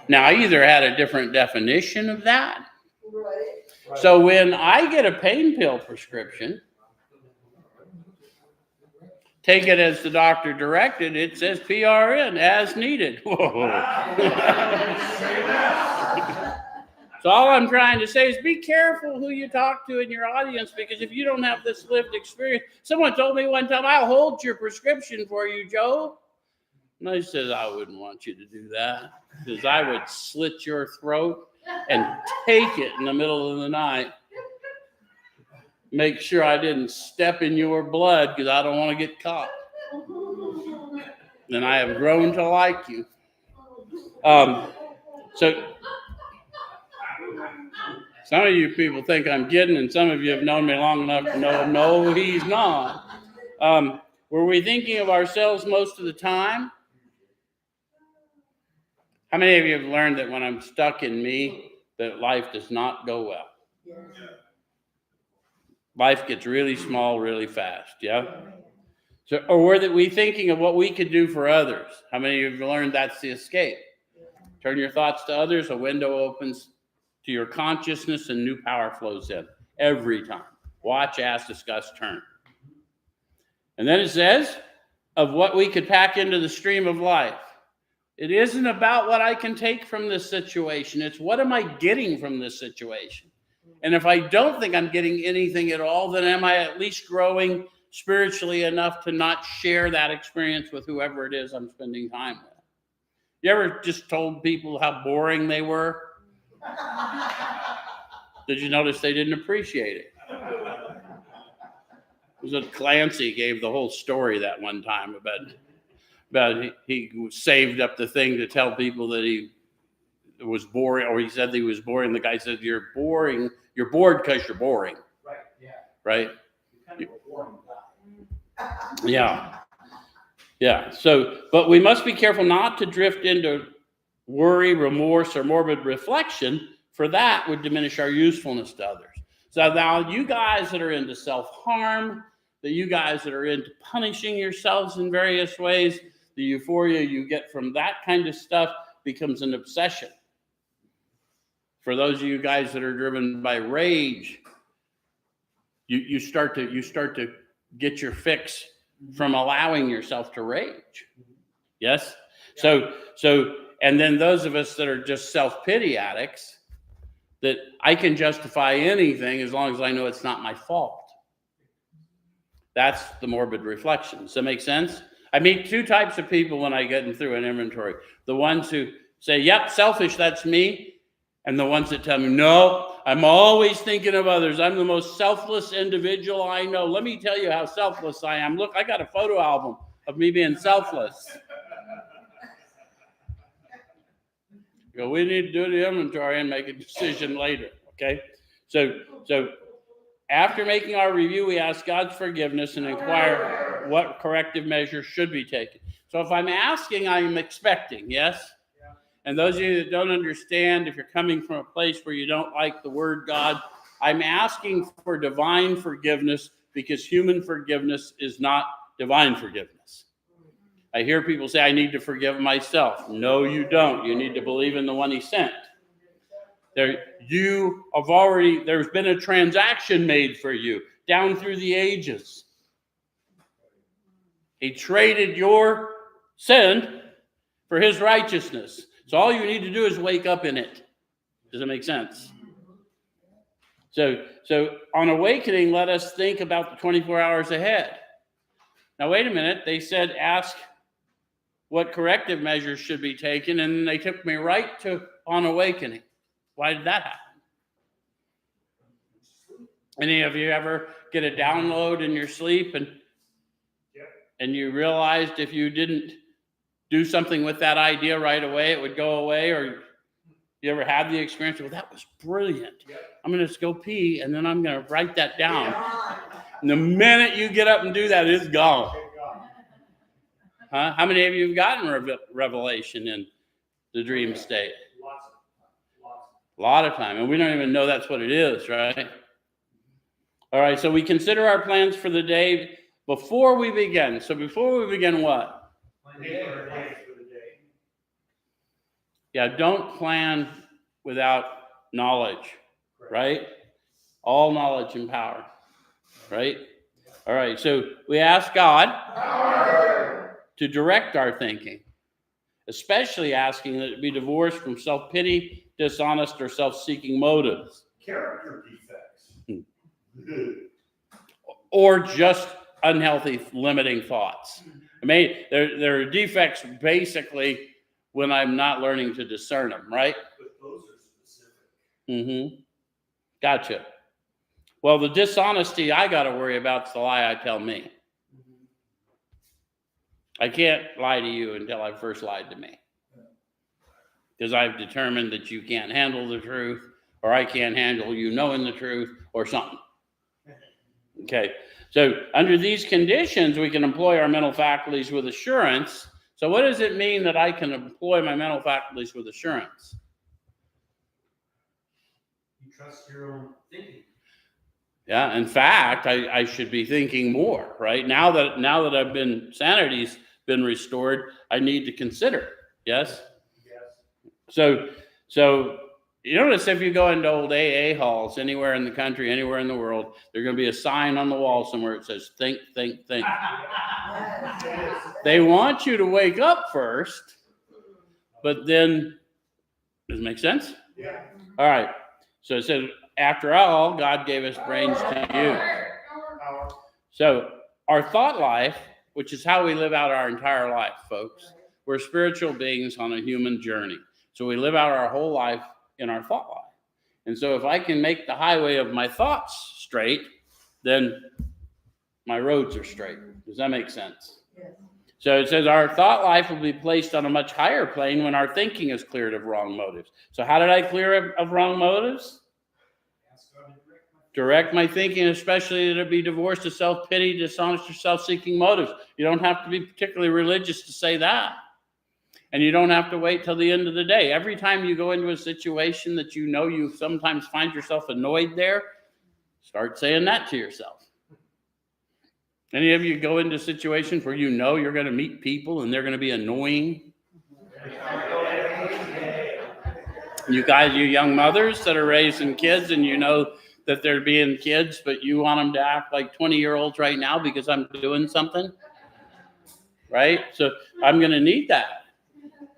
Now, I either had a different definition of that. Right. So when I get a pain pill prescription, take it as the doctor directed. It says PRN, as needed. So all I'm trying to say is be careful who you talk to in your audience, because if you don't have this lived experience, someone told me one time, I'll hold your prescription for you, Joe. And I said, I wouldn't want you to do that, because I would slit your throat and take it in the middle of the night. Make sure I didn't step in your blood, because I don't want to get caught. And I have grown to like you. So some of you people think I'm kidding, and some of you have known me long enough to know, no, he's not. Were we thinking of ourselves most of the time? How many of you have learned that when I'm stuck in me, that life does not go well? Yes. Life gets really small really fast, yeah? So, or were we thinking of what we could do for others? How many of you have learned that's the escape? Turn your thoughts to others, a window opens to your consciousness and new power flows in every time. Watch, ask, discuss, turn. And then it says of what we could pack into the stream of life. It isn't about what I can take from this situation. It's what am I getting from this situation? And if I don't think I'm getting anything at all, then am I at least growing spiritually enough to not share that experience with whoever it is I'm spending time with? You ever just told people how boring they were? Did you notice they didn't appreciate it? It was what Clancy gave the whole story that one time about he saved up the thing to tell people that he was boring, or he said he was boring. The guy said, "You're boring. You're bored because you're boring." Right, yeah. Right? You're kind of a boring guy. Yeah. Yeah. So, but we must be careful not to drift into worry, remorse, or morbid reflection, for that would diminish our usefulness to others. So now you guys that are into self-harm, that you guys that are into punishing yourselves in various ways, the euphoria you get from that kind of stuff becomes an obsession. For those of you guys that are driven by rage, you start to get your fix from allowing yourself to rage. Yes? So and then those of us that are just self-pity addicts, that I can justify anything as long as I know it's not my fault. That's the morbid reflection. Does that make sense? I meet two types of people when I get through an inventory. The ones who say, yep, selfish, that's me. And the ones that tell me, no, I'm always thinking of others. I'm the most selfless individual I know. Let me tell you how selfless I am. Look, I got a photo album of me being selfless. Go, we need to do the inventory and make a decision later, okay? So after making our review, we ask God's forgiveness and inquire what corrective measures should be taken. So if I'm asking, I'm expecting, yes? And those of you that don't understand, if you're coming from a place where you don't like the word God, I'm asking for divine forgiveness, because human forgiveness is not divine forgiveness. I hear people say, I need to forgive myself. No, you don't. You need to believe in the one he sent. There's been a transaction made for you down through the ages. He traded your sin for his righteousness. So all you need to do is wake up in it. Does it make sense? So on awakening, let us think about the 24 hours ahead. Now, wait a minute. They said, ask what corrective measures should be taken, and then they took me right to on awakening. Why did that happen? Any of you ever get a download in your sleep and you realized if you didn't do something with that idea right away, it would go away? Or you ever had the experience, well, that was brilliant. I'm going to just go pee, and then I'm going to write that down. And the minute you get up and do that, it's gone. Huh? How many of you have gotten revelation in the dream state? A lot of time. And we don't even know that's what it is, right? All right, so we consider our plans for the day before we begin. So before we begin what? Yeah, don't plan without knowledge, right? All knowledge and power, right? All right, so we ask God to direct our thinking, especially asking that it be divorced from self-pity, dishonest, or self-seeking motives. Character defects. Or just unhealthy, limiting thoughts. I mean, there are defects basically when I'm not learning to discern them, right? But those are specific. Mm-hmm. Gotcha. Well, the dishonesty I got to worry about is the lie I tell me. I can't lie to you until I've first lied to me. Because I've determined that you can't handle the truth, or I can't handle you knowing the truth, or something. Okay, so under these conditions, we can employ our mental faculties with assurance. So what does it mean that I can employ my mental faculties with assurance? You trust your own thinking. Yeah, in fact, I should be thinking more, right? Now that sanity's been restored, I need to consider, yes? Yes. So you notice if you go into old AA halls anywhere in the country, anywhere in the world, there's going to be a sign on the wall somewhere that says, think, think, think. They want you to wake up first, but then, does it make sense? Yeah. All right. So it says, after all, God gave us brains to use. So our thought life, which is how we live out our entire life, folks, we're spiritual beings on a human journey. So we live out our whole life in our thought life. And so if I can make the highway of my thoughts straight, then my roads are straight. Does that make sense? Yes. So it says our thought life will be placed on a much higher plane when our thinking is cleared of wrong motives. So how did I clear of wrong motives? Ask God to direct my Direct my thinking, especially that it be divorced to self-pity, dishonest, or self-seeking motives. You don't have to be particularly religious to say that. And you don't have to wait till the end of the day. Every time you go into a situation that you know you sometimes find yourself annoyed there, start saying that to yourself. Any of you go into situations where you know you're going to meet people and they're going to be annoying? You guys, you young mothers that are raising kids and you know that they're being kids, but you want them to act like 20-year-olds right now because I'm doing something, right? So I'm going to need that.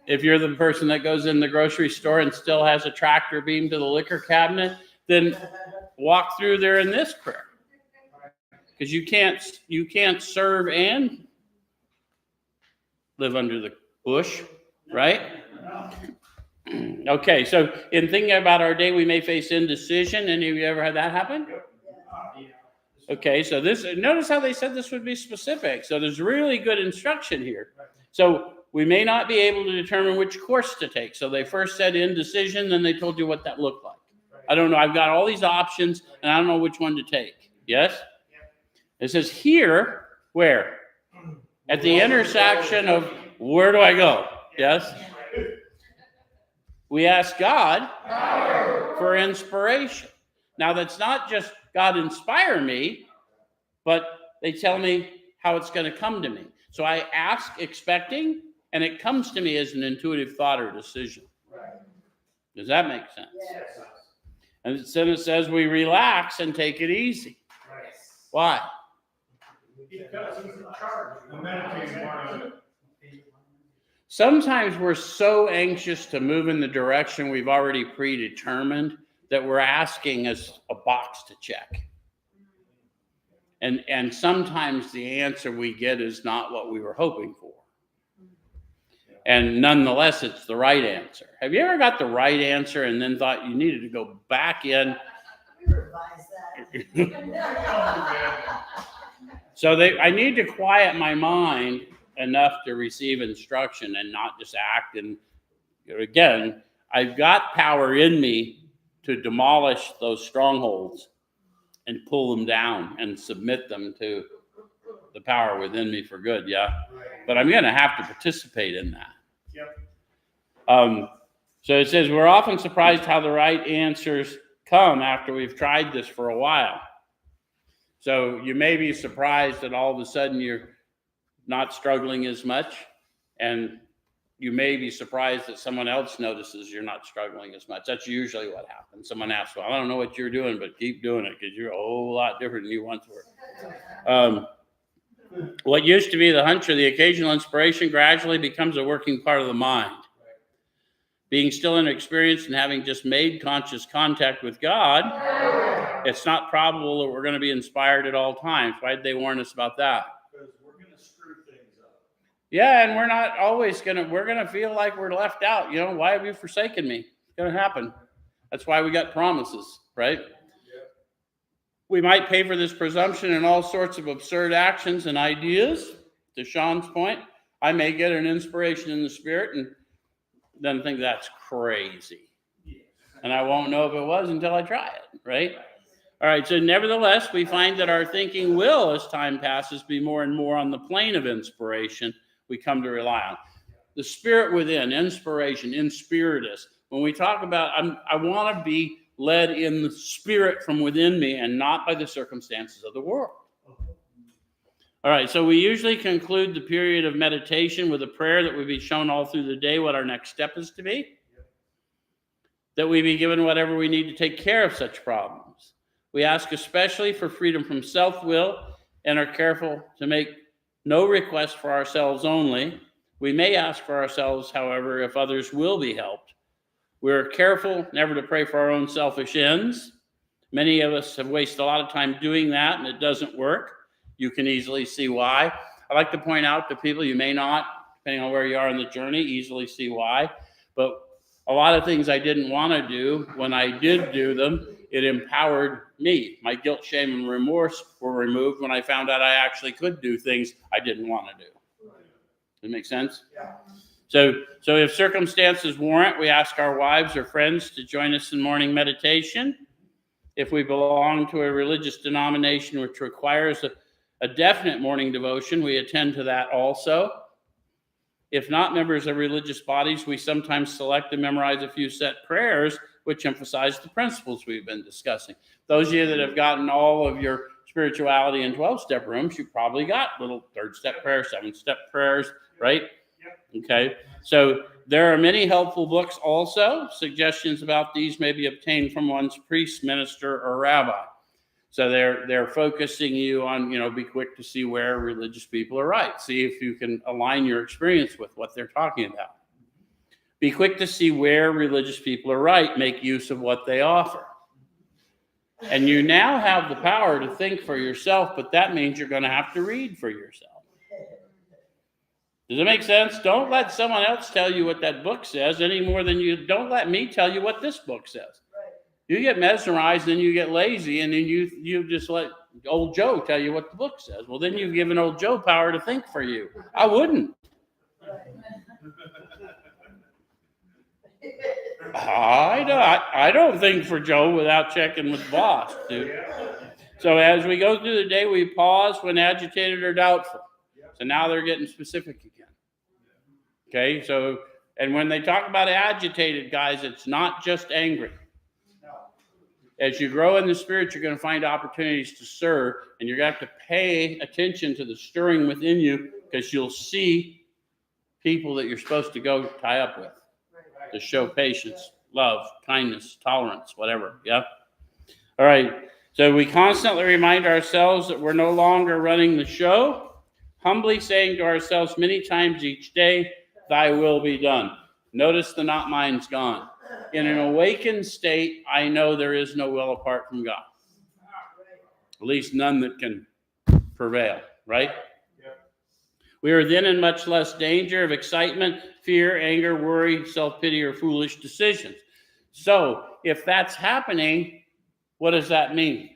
If you're the person that goes in the grocery store and still has a tractor beam to the liquor cabinet, then walk through there in this prayer. Because you can't serve and live under the bush, right? Okay, so in thinking about our day, we may face indecision. Any of you ever had that happen? Okay, so notice how they said this would be specific. So there's really good instruction here. So we may not be able to determine which course to take. So they first said indecision, then they told you what that looked like. I don't know. I've got all these options, and I don't know which one to take. Yes? It says here, where? At the intersection of where do I go? Yes? We ask God for inspiration. Now, that's not just God inspire me, but they tell me how it's going to come to me. So I ask expecting, and it comes to me as an intuitive thought or decision. Does that make sense? Yes. And then it says we relax and take it easy. Why? Because he's in charge. The meditating part of it. Sometimes we're so anxious to move in the direction we've already predetermined that we're asking as a box to check. And sometimes the answer we get is not what we were hoping for. And nonetheless, it's the right answer. Have you ever got the right answer and then thought you needed to go back in? We revised that. So I need to quiet my mind enough to receive instruction and not just act. And again, I've got power in me to demolish those strongholds and pull them down and submit them to the power within me for good. Yeah. But I'm going to have to participate in that. So it says, we're often surprised how the right answers come after we've tried this for a while. So you may be surprised that all of a sudden you're not struggling as much. And you may be surprised that someone else notices you're not struggling as much. That's usually what happens. Someone asks, well, I don't know what you're doing, but keep doing it because you're a whole lot different than you once were. What used to be the hunch or the occasional inspiration gradually becomes a working part of the mind. Being still inexperienced and having just made conscious contact with God, it's not probable that we're going to be inspired at all times. Why did they warn us about that? Because we're going to screw things up. Yeah, and we're not always we're going to feel like we're left out. You know, why have you forsaken me? It's going to happen. That's why we got promises, right? We might pay for this presumption in all sorts of absurd actions and ideas. To Sean's point, I may get an inspiration in the spirit and then think that's crazy. And I won't know if it was until I try it, right? All right, so nevertheless, we find that our thinking will, as time passes, be more and more on the plane of inspiration we come to rely on. The spirit within, inspiration, inspiritus. When we talk about, I want to be led in the spirit from within me and not by the circumstances of the world. All right, so we usually conclude the period of meditation with a prayer that would be shown all through the day what our next step is to be. That we be given whatever we need to take care of such problems. We ask especially for freedom from self-will and are careful to make no request for ourselves only. We may ask for ourselves, however, if others will be helped. We're careful never to pray for our own selfish ends. Many of us have wasted a lot of time doing that, and it doesn't work. You can easily see why. I like to point out to people, you may not, depending on where you are in the journey, easily see why. But a lot of things I didn't want to do, when I did do them, it empowered me. My guilt, shame, and remorse were removed when I found out I actually could do things I didn't want to do. Does that make sense? Yeah. So if circumstances warrant, we ask our wives or friends to join us in morning meditation. If we belong to a religious denomination which requires a definite morning devotion, we attend to that also. If not members of religious bodies, we sometimes select and memorize a few set prayers which emphasize the principles we've been discussing. Those of you that have gotten all of your spirituality in 12-step rooms, you probably got little 3rd-step prayers, 7-step prayers, right? Okay, so there are many helpful books also. Suggestions about these may be obtained from one's priest, minister, or rabbi. So they're focusing you on, be quick to see where religious people are right. See if you can align your experience with what they're talking about. Be quick to see where religious people are right. Make use of what they offer. And you now have the power to think for yourself, but that means you're going to have to read for yourself. Does it make sense? Don't let someone else tell you what that book says any more than don't let me tell you what this book says. You get mesmerized and you get lazy, and then you just let old Joe tell you what the book says. Well, then you've given old Joe power to think for you. I wouldn't. I don't think for Joe without checking with the boss, dude. So as we go through the day, we pause when agitated or doubtful. So now they're getting specific again. Okay, so, and when they talk about agitated, guys, it's not just angry. As you grow in the Spirit, you're going to find opportunities to serve, and you're going to have to pay attention to the stirring within you, because you'll see people that you're supposed to go tie up with to show patience, love, kindness, tolerance, whatever. Yeah. All right. So we constantly remind ourselves that we're no longer running the show, humbly saying to ourselves many times each day, "Thy will be done." Notice the "not mine's" gone. In an awakened state, I know there is no will apart from God. At least none that can prevail, right? We are then in much less danger of excitement, fear, anger, worry, self-pity, or foolish decisions. So, if that's happening, what does that mean?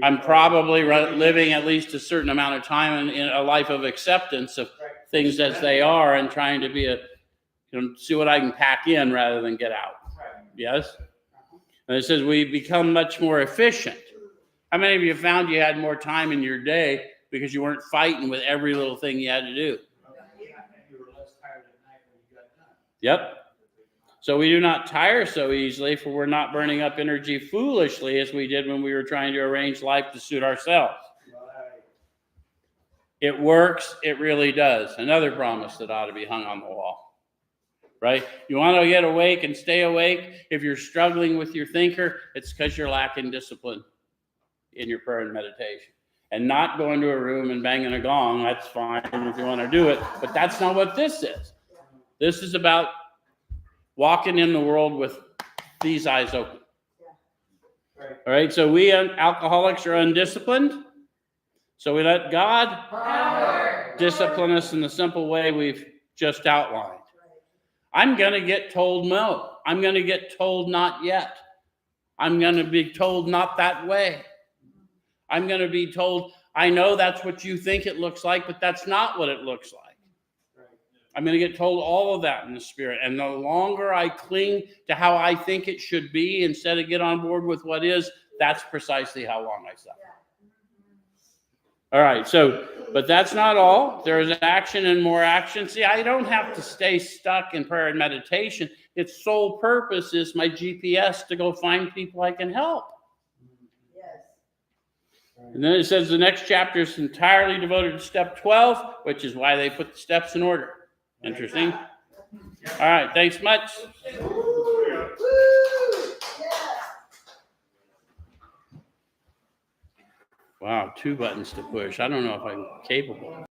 I'm probably living at least a certain amount of time in a life of acceptance of things as they are, and trying to be see what I can pack in rather than get out. Yes? And it says we become much more efficient. How many of you found you had more time in your day because you weren't fighting with every little thing you had to do? Yep. So we do not tire so easily, for we're not burning up energy foolishly as we did when we were trying to arrange life to suit ourselves. It works. It really does. Another promise that ought to be hung on the wall. Right? You want to get awake and stay awake. If you're struggling with your thinker, it's because you're lacking discipline in your prayer and meditation. And not going to a room and banging a gong, that's fine if you want to do it. But that's not what this is. This is about walking in the world with these eyes open. All right, so we alcoholics are undisciplined. So we let God discipline us in the simple way we've just outlined. I'm going to get told no. I'm going to get told not yet. I'm going to be told not that way. I'm going to be told, I know that's what you think it looks like, but that's not what it looks like. I'm going to get told all of that in the Spirit. And the longer I cling to how I think it should be instead of get on board with what is, that's precisely how long I suffer. All right, so, but that's not all. There's action and more action. See, I don't have to stay stuck in prayer and meditation. Its sole purpose is my GPS to go find people I can help. And then it says the next chapter is entirely devoted to step 12, which is why they put the steps in order. Interesting. All right, thanks much. Wow, 2 buttons to push. I don't know if I'm capable.